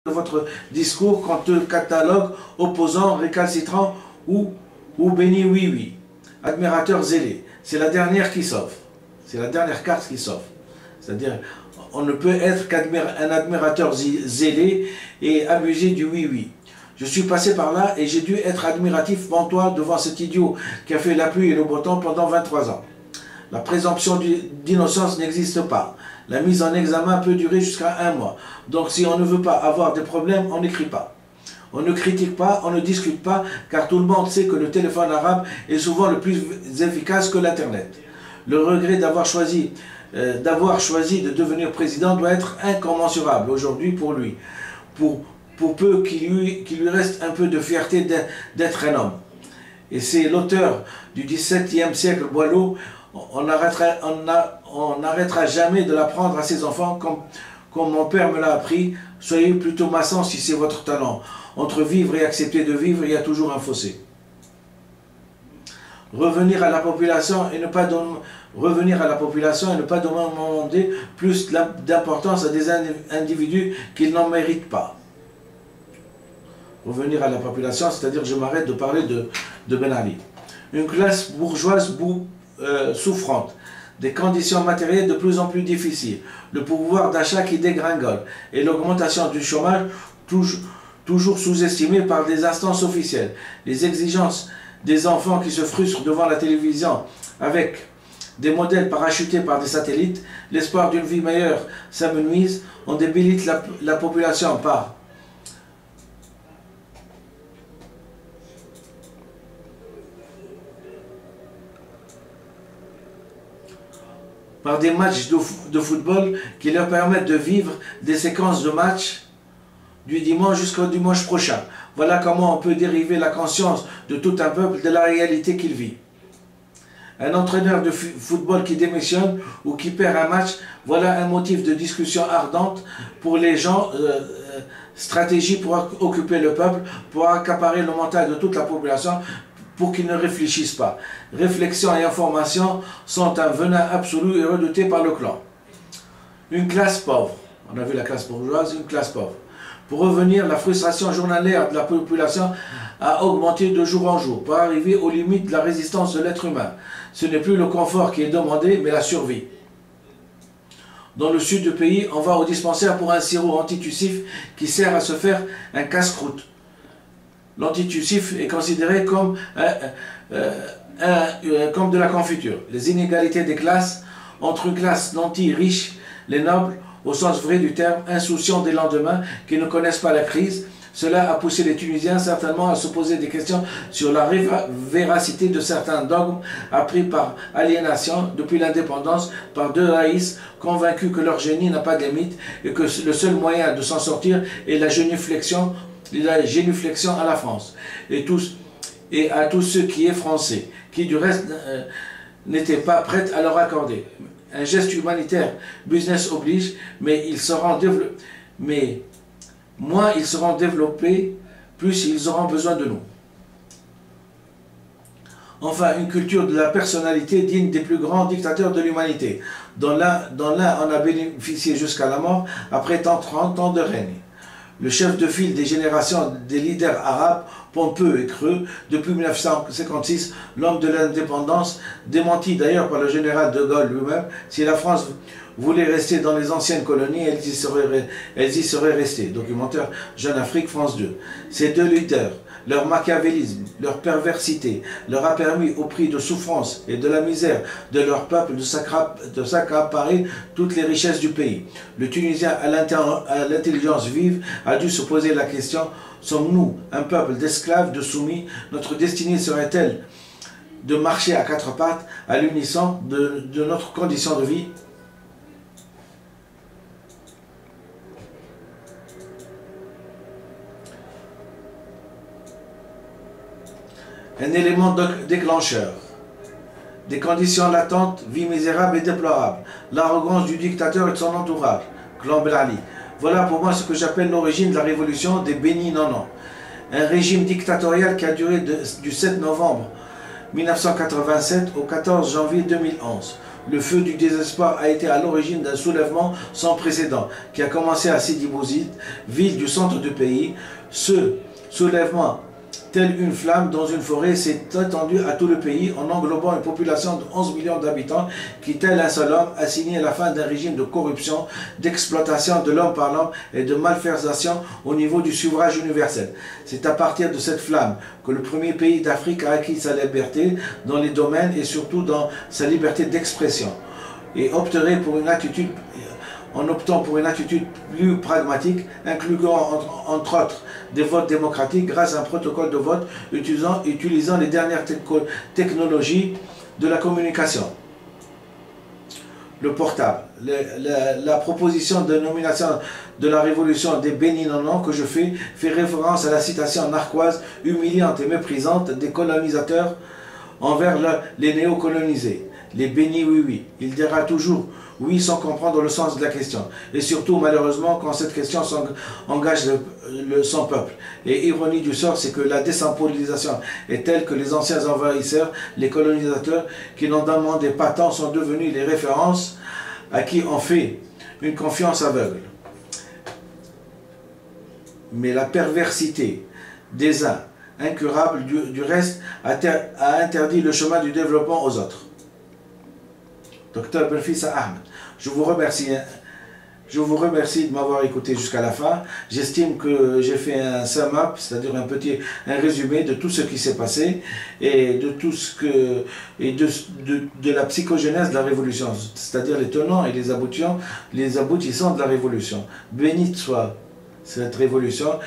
votre discours contre le catalogue opposant, récalcitrant ou béni oui. Admirateur zélé. C'est la dernière qui sauve. C'est la dernière carte qui sauve. C'est-à-dire, on ne peut être qu'un admirateur zélé et abuser du oui. Je suis passé par là et j'ai dû être admiratif pantois devant cet idiot qui a fait la pluie et le beau temps pendant 23 ans. La présomption d'innocence n'existe pas. La mise en examen peut durer jusqu'à 1 mois. Donc si on ne veut pas avoir de problème, on n'écrit pas. On ne critique pas, on ne discute pas, car tout le monde sait que le téléphone arabe est souvent le plus efficace que l'Internet. Le regret d'avoir choisi de devenir président doit être incommensurable aujourd'hui pour lui, pour peu qu'il lui reste un peu de fierté d'être un homme. Et c'est l'auteur du XVIIe siècle Boileau. On n'arrêtera jamais de l'apprendre à ses enfants comme mon père me l'a appris. Soyez plutôt maçon si c'est votre talent. Entre vivre et accepter de vivre, il y a toujours un fossé. Revenir à la population et ne pas demander plus d'importance à des individus qu'ils n'en méritent pas. Revenir à la population, c'est-à-dire je m'arrête de parler de Ben Ali. Une classe bourgeoise souffrante, des conditions matérielles de plus en plus difficiles, le pouvoir d'achat qui dégringole et l'augmentation du chômage toujours sous-estimée par des instances officielles, les exigences des enfants qui se frustrent devant la télévision avec des modèles parachutés par des satellites, l'espoir d'une vie meilleure s'amenuise, on débilite la population par des matchs de football qui leur permettent de vivre des séquences de matchs du dimanche jusqu'au dimanche prochain. Voilà comment on peut dériver la conscience de tout un peuple de la réalité qu'il vit. Un entraîneur de football qui démissionne ou qui perd un match, voilà un motif de discussion ardente pour les gens, stratégie pour occuper le peuple, pour accaparer le mental de toute la population, pour qu'ils ne réfléchissent pas. Réflexion et information sont un venin absolu et redouté par le clan. Une classe pauvre. On a vu la classe bourgeoise, une classe pauvre. Pour revenir, la frustration journalière de la population a augmenté de jour en jour, pour arriver aux limites de la résistance de l'être humain. Ce n'est plus le confort qui est demandé, mais la survie. Dans le sud du pays, on va au dispensaire pour un sirop antitussif qui sert à se faire un casse-croûte. L'antitussif est considéré comme de la confiture. Les inégalités des classes, entre une classe nantis riche, les nobles, au sens vrai du terme, insouciants des lendemains, qui ne connaissent pas la crise, cela a poussé les Tunisiens certainement à se poser des questions sur la véracité de certains dogmes appris par aliénation depuis l'indépendance par deux raïs convaincus que leur génie n'a pas de limite et que le seul moyen de s'en sortir est la génuflexion à la France et à tous ceux qui est français, qui du reste n'étaient pas prêts à leur accorder. Un geste humanitaire, business oblige, mais moins ils seront développés, plus ils auront besoin de nous. Enfin, une culture de la personnalité digne des plus grands dictateurs de l'humanité. Dans l'un, on a bénéficié jusqu'à la mort, après 30 ans de règne. Le chef de file des générations des leaders arabes, pompeux et creux, depuis 1956, l'homme de l'indépendance, démenti d'ailleurs par le général de Gaulle lui-même, si la France voulait rester dans les anciennes colonies, elles y seraient restées. Documentaire Jeune Afrique, France 2. Ces deux leaders, leur machiavélisme, leur perversité, leur a permis au prix de souffrance et de la misère de leur peuple de s'accaparer toutes les richesses du pays. Le Tunisien à l'intelligence vive a dû se poser la question: sommes-nous un peuple d'esclaves, de soumis? Notre destinée serait-elle de marcher à quatre pattes à l'unisson de notre condition de vie? Un élément déclencheur. Des conditions latentes, vie misérable et déplorable. L'arrogance du dictateur et de son entourage. Clan Ben Ali. Voilà pour moi ce que j'appelle l'origine de la révolution des Béni Nono. Un régime dictatorial qui a duré du 7 novembre 1987 au 14 janvier 2011. Le feu du désespoir a été à l'origine d'un soulèvement sans précédent qui a commencé à Sidi Bouzid, ville du centre du pays. Ce soulèvement, tel une flamme dans une forêt, s'est étendu à tout le pays en englobant une population de 11 millions d'habitants qui, tel un seul homme, a signé la fin d'un régime de corruption, d'exploitation de l'homme par l'homme et de malversation au niveau du suffrage universel. C'est à partir de cette flamme que le premier pays d'Afrique a acquis sa liberté dans les domaines et surtout dans sa liberté d'expression et en optant pour une attitude plus pragmatique, incluant entre autres des votes démocratiques grâce à un protocole de vote utilisant les dernières technologies de la communication. Le portable, la proposition de nomination de la révolution des Béninonons que je fait référence à la citation narquoise, humiliante et méprisante des colonisateurs envers les néocolonisés. Les bénis oui. Il dira toujours oui sans comprendre le sens de la question. Et surtout, malheureusement, quand cette question engage son peuple. Et ironie du sort, c'est que la désymbolisation est telle que les anciens envahisseurs, les colonisateurs, qui n'en demandaient pas tant, sont devenus les références à qui on fait une confiance aveugle. Mais la perversité des uns, incurable du reste, a interdit le chemin du développement aux autres. Docteur Benfissa Ahmed, je vous remercie de m'avoir écouté jusqu'à la fin. J'estime que j'ai fait un sum up, c'est-à-dire un résumé de tout ce qui s'est passé et de tout ce que de la psychogenèse de la révolution, c'est-à-dire les tenants et les aboutissants de la révolution. Bénite soit cette révolution.